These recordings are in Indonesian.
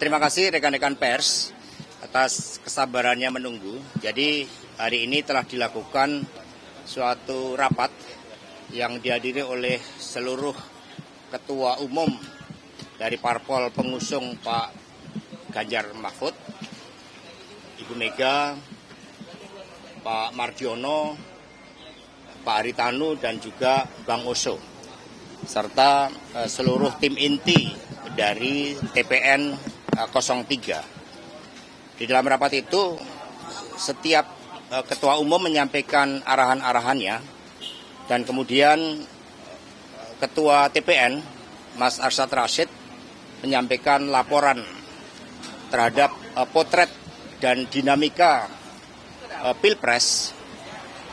Terima kasih rekan-rekan pers atas kesabarannya menunggu. Jadi hari ini telah dilakukan suatu rapat yang dihadiri oleh seluruh ketua umum dari parpol pengusung Pak Ganjar Mahfud, Ibu Mega, Pak Mardiono, Pak Haritanu, dan juga Bang Oso, serta seluruh tim inti dari TPN 03. Di dalam rapat itu, setiap ketua umum menyampaikan arahan-arahannya, dan kemudian ketua TPN, Mas Arsyad Rashid, menyampaikan laporan terhadap potret dan dinamika Pilpres,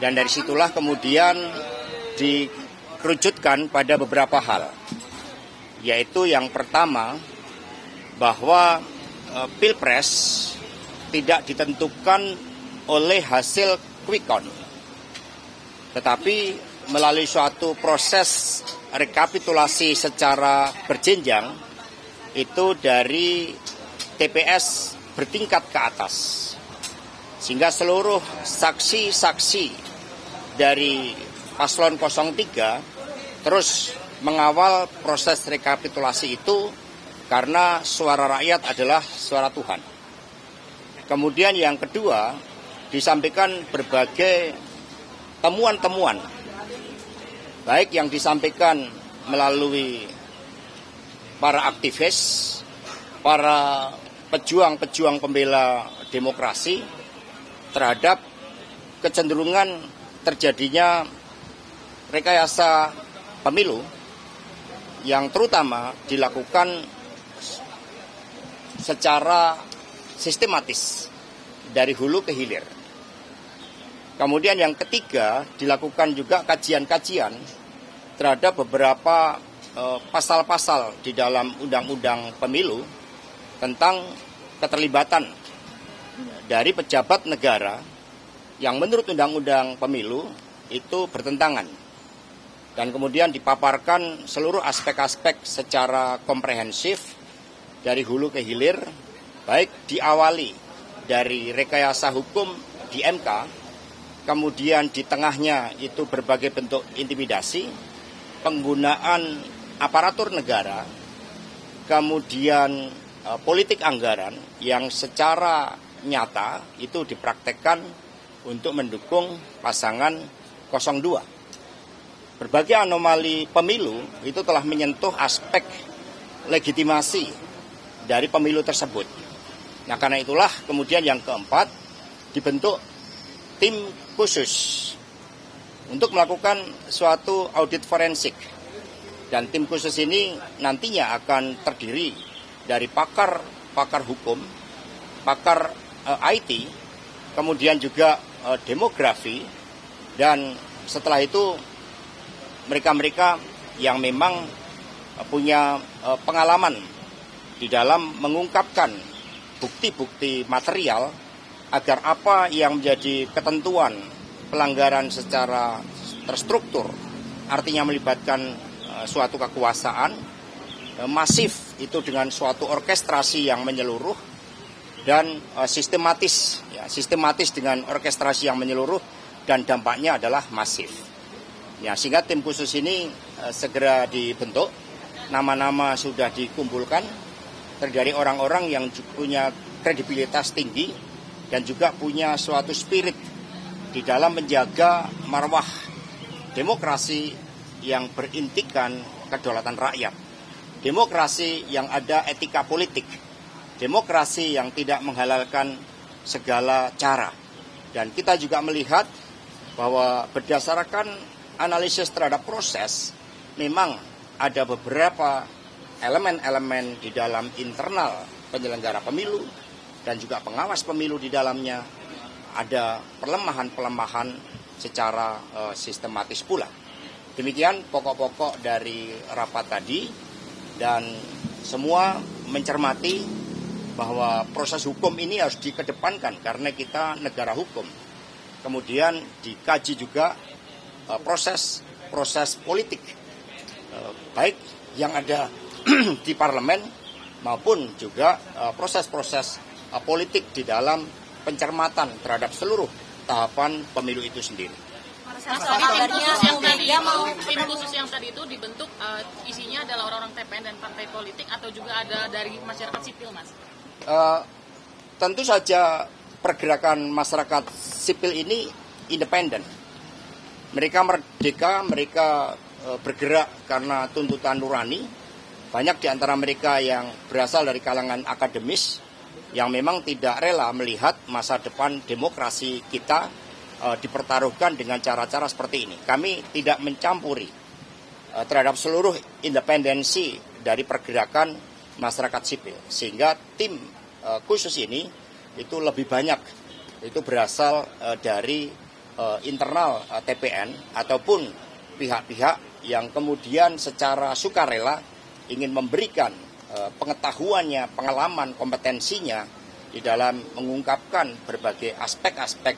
dan dari situlah kemudian dikerucutkan pada beberapa hal, yaitu yang pertama, bahwa Pilpres tidak ditentukan oleh hasil quick count, tetapi melalui suatu proses rekapitulasi secara berjenjang, itu dari TPS bertingkat ke atas, sehingga seluruh saksi-saksi dari paslon 03 terus mengawal proses rekapitulasi itu, karena suara rakyat adalah suara Tuhan. Kemudian yang kedua, disampaikan berbagai temuan-temuan, baik yang disampaikan melalui para aktivis, para pejuang-pejuang pembela demokrasi, terhadap kecenderungan terjadinya rekayasa pemilu yang terutama dilakukan secara sistematis dari hulu ke hilir. Kemudian yang ketiga, dilakukan juga kajian-kajian terhadap beberapa pasal-pasal di dalam undang-undang pemilu tentang keterlibatan dari pejabat negara yang menurut undang-undang pemilu itu bertentangan. Dan kemudian dipaparkan seluruh aspek-aspek secara komprehensif dari hulu ke hilir, baik diawali dari rekayasa hukum di MK, kemudian di tengahnya itu berbagai bentuk intimidasi, penggunaan aparatur negara, kemudian politik anggaran yang secara nyata itu dipraktekkan untuk mendukung pasangan 02. Berbagai anomali pemilu itu telah menyentuh aspek legitimasi dari pemilu tersebut. Nah, karena itulah kemudian yang keempat, dibentuk tim khusus untuk melakukan suatu audit forensik. Dan tim khusus ini nantinya akan terdiri dari pakar hukum, pakar IT, kemudian juga demografi, dan setelah itu mereka-mereka yang memang punya pengalaman di dalam mengungkapkan bukti-bukti material agar apa yang menjadi ketentuan pelanggaran secara terstruktur, artinya melibatkan suatu kekuasaan masif itu dengan suatu orkestrasi yang menyeluruh dan sistematis dengan orkestrasi yang menyeluruh, dan dampaknya adalah masif. Ya, sehingga tim khusus ini segera dibentuk, nama-nama sudah dikumpulkan dari orang-orang yang punya kredibilitas tinggi dan juga punya suatu spirit di dalam menjaga marwah demokrasi yang berintikan kedaulatan rakyat, demokrasi yang ada etika politik, demokrasi yang tidak menghalalkan segala cara. Dan kita juga melihat bahwa berdasarkan analisis terhadap proses, memang ada beberapa elemen-elemen di dalam internal penyelenggara pemilu dan juga pengawas pemilu di dalamnya ada pelemahan-pelemahan secara sistematis pula. Demikian pokok-pokok dari rapat tadi, dan semua mencermati bahwa proses hukum ini harus dikedepankan karena kita negara hukum. Kemudian dikaji juga proses politik, baik yang ada di parlemen maupun juga proses-proses politik di dalam pencermatan terhadap seluruh tahapan pemilu itu sendiri. Mas, tim khusus yang tadi itu dibentuk isinya adalah orang-orang TPN dan partai politik atau juga ada dari masyarakat sipil, Mas? Tentu saja pergerakan masyarakat sipil ini independen. Mereka merdeka, mereka bergerak karena tuntutan nurani. Banyak di antara mereka yang berasal dari kalangan akademis yang memang tidak rela melihat masa depan demokrasi kita dipertaruhkan dengan cara-cara seperti ini. Kami tidak mencampuri terhadap seluruh independensi dari pergerakan masyarakat sipil. Sehingga tim khusus ini itu lebih banyak itu berasal dari internal TPN ataupun pihak-pihak yang kemudian secara sukarela ingin memberikan pengetahuannya, pengalaman, kompetensinya di dalam mengungkapkan berbagai aspek-aspek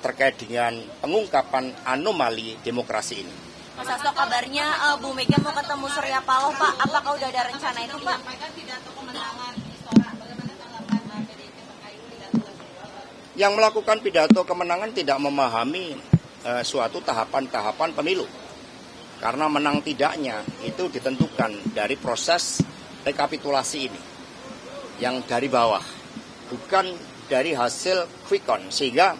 terkait dengan pengungkapan anomali demokrasi ini. Mas Hasto, kabarnya Bu Mega mau ketemu Surya Paloh, Pak. Apakah udah ada rencana itu, Pak? Yang melakukan pidato kemenangan tidak memahami suatu tahapan-tahapan pemilu. Karena menang tidaknya itu ditentukan dari proses rekapitulasi ini. Yang dari bawah, bukan dari hasil quick count. Sehingga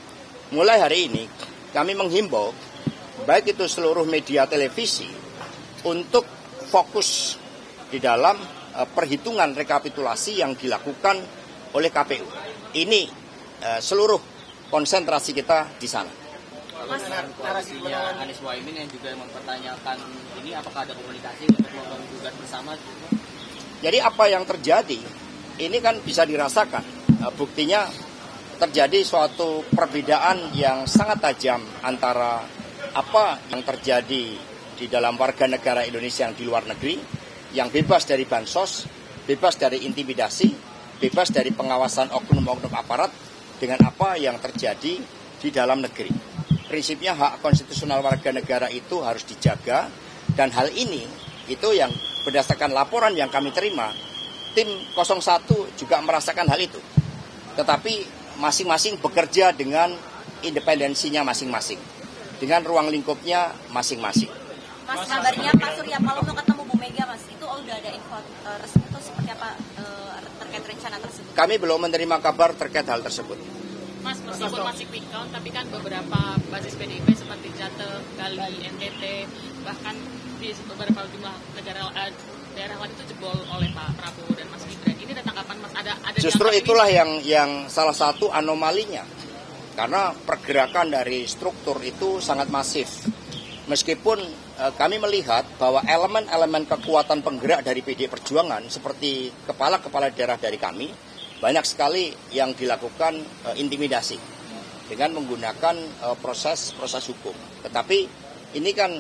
mulai hari ini kami menghimbau baik itu seluruh media televisi untuk fokus di dalam perhitungan rekapitulasi yang dilakukan oleh KPU. Ini seluruh konsentrasi kita di sana. Narasinya Anies Muhaimin yang juga mempertanyakan ini, apakah ada komunikasi untuk menggugat bersama? Jadi apa yang terjadi ini kan bisa dirasakan. Buktinya terjadi suatu perbedaan yang sangat tajam antara apa yang terjadi di dalam warga negara Indonesia yang di luar negeri, yang bebas dari bansos, bebas dari intimidasi, bebas dari pengawasan oknum-oknum aparat, dengan apa yang terjadi di dalam negeri. Prinsipnya hak konstitusional warga negara itu harus dijaga, dan hal ini itu yang berdasarkan laporan yang kami terima, tim 01 juga merasakan hal itu. Tetapi masing-masing bekerja dengan independensinya masing-masing, dengan ruang lingkupnya masing-masing. Mas, kabarnya Pak Surya Paloh mau ketemu Bu Mega, Mas. Itu udah ada info resmi itu seperti apa terkait rencana tersebut? Kami belum menerima kabar terkait hal tersebut. Mas, meskipun masih quick count, tapi kan beberapa basis PDIP seperti Jateng, Bali, NTT, bahkan di beberapa jumlah negara daerah lain itu jebol oleh Pak Prabowo dan Mas Gibran. Ini ada tanggapan Mas? Ada justru itulah yang salah satu anomalinya. Karena pergerakan dari struktur itu sangat masif. Meskipun kami melihat bahwa elemen-elemen kekuatan penggerak dari PDI Perjuangan seperti kepala-kepala daerah dari kami, banyak sekali yang dilakukan intimidasi dengan menggunakan proses hukum. Tetapi ini kan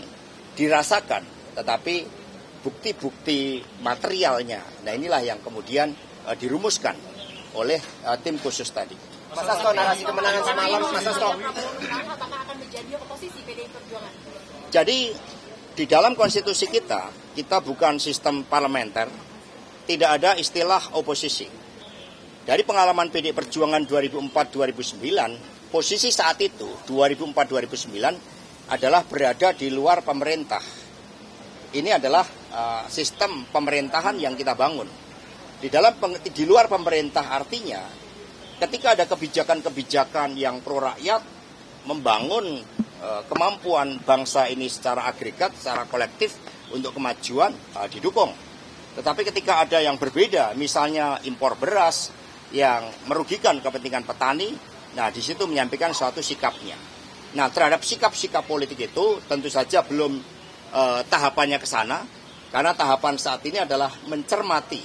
dirasakan, tetapi bukti-bukti materialnya, nah inilah yang kemudian dirumuskan oleh tim khusus tadi. Mas Hasto, narasi kemenangan semalam, Mas Hasto. Apakah akan menjadi oposisi PDI Perjuangan? Jadi di dalam konstitusi kita bukan sistem parlementer, tidak ada istilah oposisi. Dari pengalaman PDI Perjuangan 2004-2009, posisi saat itu 2004-2009 adalah berada di luar pemerintah. Ini adalah sistem pemerintahan yang kita bangun. Di luar pemerintah artinya ketika ada kebijakan-kebijakan yang pro rakyat, membangun kemampuan bangsa ini secara agregat, secara kolektif untuk kemajuan, didukung. Tetapi ketika ada yang berbeda, misalnya impor beras yang merugikan kepentingan petani, nah di situ menyampaikan suatu sikapnya. Nah terhadap sikap-sikap politik itu tentu saja belum tahapannya ke sana, karena tahapan saat ini adalah mencermati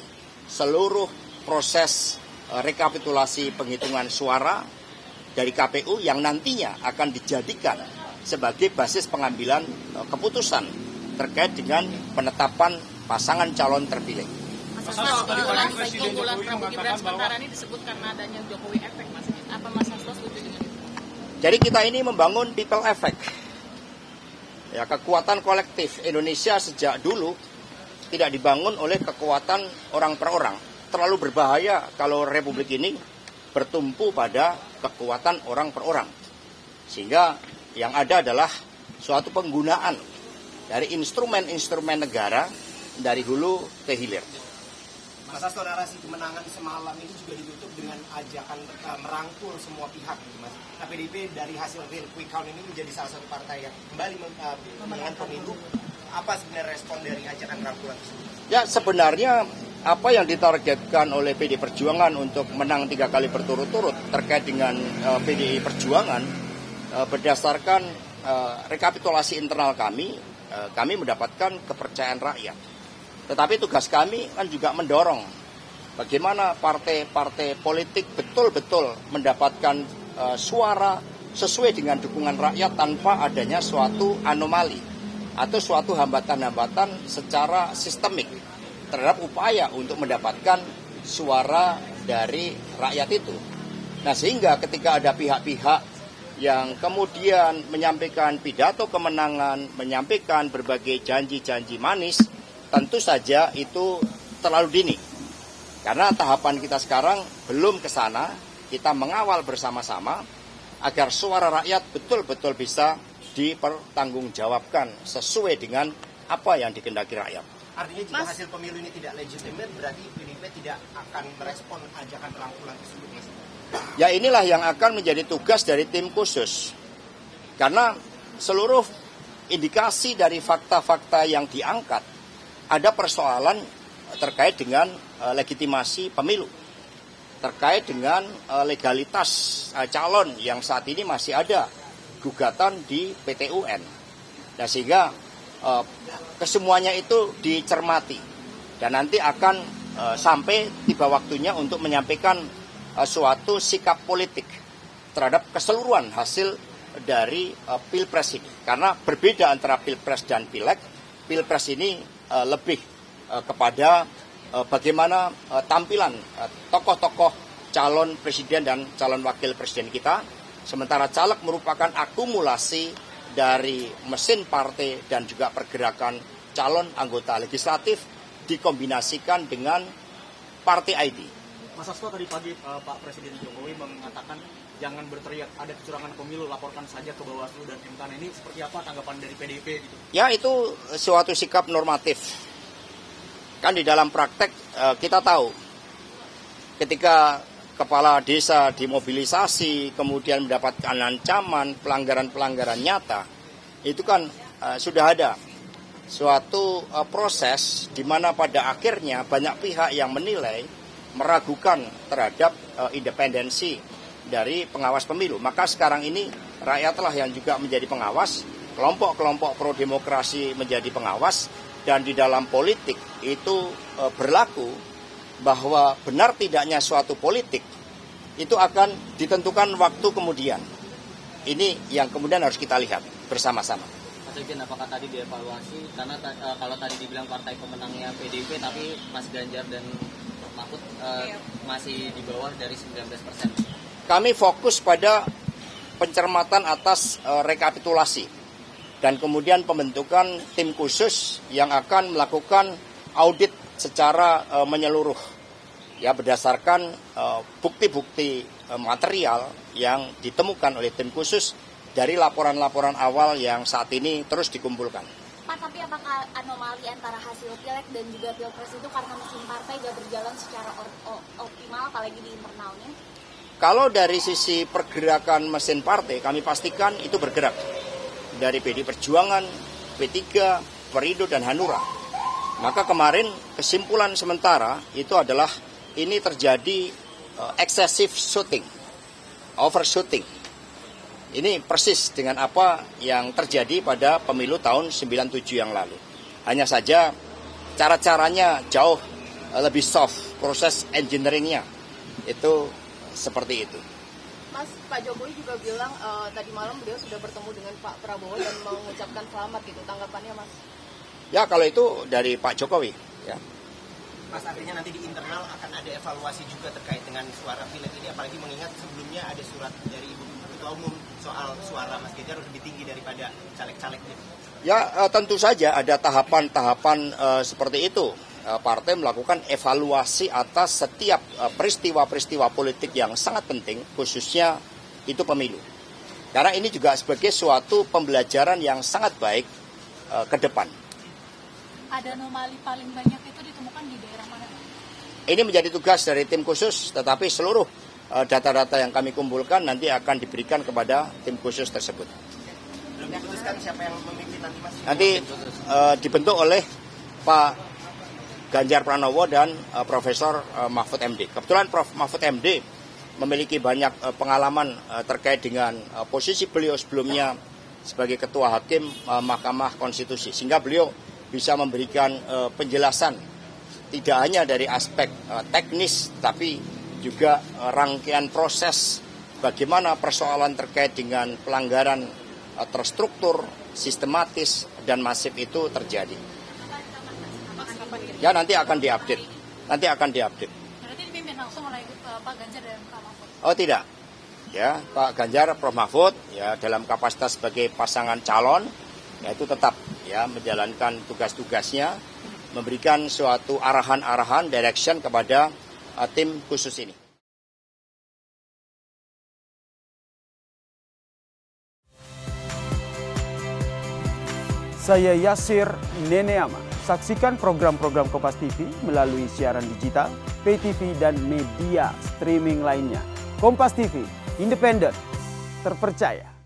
seluruh proses rekapitulasi penghitungan suara dari KPU yang nantinya akan dijadikan sebagai basis pengambilan keputusan terkait dengan penetapan pasangan calon terpilih. Keunggulan Prabowo Gibran sementara ini disebut karena adanya Jokowi efek, Mas. Apa Mas Hasto setuju dengan itu? Jadi kita ini membangun people effect. Ya, kekuatan kolektif Indonesia sejak dulu tidak dibangun oleh kekuatan orang per orang, terlalu berbahaya kalau Republik ini bertumpu pada kekuatan orang per orang. Sehingga yang ada adalah suatu penggunaan dari instrumen-instrumen negara dari hulu ke hilir. Mas Hasto, narasi kemenangan semalam ini juga ditutup dengan ajakan merangkul semua pihak, Mas. Nah, PDIP dari hasil real quick count ini menjadi salah satu partai yang kembali memenangkan pemilu. Apa sebenarnya respon dari ajakan rangkulan tersebut? Ya, sebenarnya apa yang ditargetkan oleh PDI Perjuangan untuk menang 3 kali berturut-turut terkait dengan PDI Perjuangan berdasarkan rekapitulasi internal kami mendapatkan kepercayaan rakyat. Tetapi tugas kami kan juga mendorong bagaimana partai-partai politik betul-betul mendapatkan suara sesuai dengan dukungan rakyat tanpa adanya suatu anomali atau suatu hambatan-hambatan secara sistemik terhadap upaya untuk mendapatkan suara dari rakyat itu. Nah, sehingga ketika ada pihak-pihak yang kemudian menyampaikan pidato kemenangan, menyampaikan berbagai janji-janji manis, tentu saja itu terlalu dini. Karena tahapan kita sekarang belum ke sana, kita mengawal bersama-sama agar suara rakyat betul-betul bisa dipertanggungjawabkan sesuai dengan apa yang dikehendaki rakyat. Artinya jika hasil pemilu ini tidak legitimate, berarti PDIP tidak akan merespon ajakan rangkulan tersebut, Mas? Ya, inilah yang akan menjadi tugas dari tim khusus. Karena seluruh indikasi dari fakta-fakta yang diangkat, ada persoalan terkait dengan legitimasi pemilu, terkait dengan legalitas calon yang saat ini masih ada gugatan di PT UN. Nah, sehingga kesemuanya itu dicermati dan nanti akan sampai tiba waktunya untuk menyampaikan suatu sikap politik terhadap keseluruhan hasil dari Pilpres ini. Karena berbeda antara Pilpres dan Pileg. Pilpres ini lebih kepada bagaimana tampilan tokoh-tokoh calon presiden dan calon wakil presiden kita. Sementara caleg merupakan akumulasi dari mesin partai dan juga pergerakan calon anggota legislatif dikombinasikan dengan partai ID. Mas Hasto, tadi pagi Pak Presiden Jokowi mengatakan jangan berteriak ada kecurangan pemilu, laporkan saja ke Bawaslu dan MK. Ini seperti apa tanggapan dari PDIP gitu? Ya, itu suatu sikap normatif. Kan di dalam praktek kita tahu ketika kepala desa dimobilisasi kemudian mendapatkan ancaman pelanggaran-pelanggaran nyata, itu kan sudah ada suatu proses di mana pada akhirnya banyak pihak yang menilai meragukan terhadap independensi dari pengawas pemilu. Maka sekarang ini rakyatlah yang juga menjadi pengawas, kelompok-kelompok pro demokrasi menjadi pengawas, dan di dalam politik itu berlaku bahwa benar tidaknya suatu politik itu akan ditentukan waktu kemudian. Ini yang kemudian harus kita lihat bersama-sama. Mas Egen, apakah tadi dievaluasi? Karena kalau tadi dibilang partai pemenangnya PDIP, tapi Mas Ganjar dan Mahfud masih di bawah dari 19%. Kami fokus pada pencermatan atas rekapitulasi dan kemudian pembentukan tim khusus yang akan melakukan audit secara menyeluruh, ya, berdasarkan bukti-bukti material yang ditemukan oleh tim khusus dari laporan-laporan awal yang saat ini terus dikumpulkan. Pak, tapi apakah anomali antara hasil Pileg dan juga Pilpres itu karena mesin partai gak berjalan secara optimal, apalagi di internalnya? Kalau dari sisi pergerakan mesin partai, kami pastikan itu bergerak. Dari PD Perjuangan, P3, Perindo, dan Hanura. Maka kemarin kesimpulan sementara itu adalah ini terjadi excessive shooting, overshooting. Ini persis dengan apa yang terjadi pada pemilu tahun 97 yang lalu. Hanya saja cara-caranya jauh lebih soft, proses engineeringnya itu seperti itu. Mas, Pak Jokowi juga bilang tadi malam beliau sudah bertemu dengan Pak Prabowo dan mengucapkan selamat gitu. Tanggapannya, Mas? Ya, kalau itu dari Pak Jokowi. Ya. Mas, artinya nanti di internal akan ada evaluasi juga terkait dengan suara Pileg ini, apalagi mengingat sebelumnya ada surat dari Ibu Ketua Umum soal suara Mas Ganjar lebih tinggi daripada caleg-calegnya. Ya, tentu saja ada tahapan-tahapan seperti itu. partai melakukan evaluasi atas setiap peristiwa-peristiwa politik yang sangat penting, khususnya itu pemilu. Karena ini juga sebagai suatu pembelajaran yang sangat baik ke depan. Ada anomali paling banyak itu ditemukan di daerah mana? Ini menjadi tugas dari tim khusus, tetapi seluruh data-data yang kami kumpulkan nanti akan diberikan kepada tim khusus tersebut. Belum diputuskan siapa yang memimpin nanti, Mas? Nanti dibentuk oleh Pak Ganjar Pranowo dan Profesor Mahfud MD. Kebetulan Prof. Mahfud MD memiliki banyak pengalaman terkait dengan posisi beliau sebelumnya sebagai Ketua Hakim Mahkamah Konstitusi. Sehingga beliau bisa memberikan penjelasan tidak hanya dari aspek teknis, tapi juga rangkaian proses bagaimana persoalan terkait dengan pelanggaran terstruktur, sistematis, dan masif itu terjadi. Ya nanti akan diupdate. Berarti dipimpin langsung oleh Pak Ganjar dan Pak Mahfud? Oh tidak. Ya, Pak Ganjar, Prof. Mahfud ya dalam kapasitas sebagai pasangan calon yaitu tetap ya menjalankan tugas-tugasnya, memberikan suatu arahan-arahan, direction kepada tim khusus ini. Saya Yasir Neneama. Saksikan program-program Kompas TV melalui siaran digital, pay TV, dan media streaming lainnya. Kompas TV, independen, terpercaya.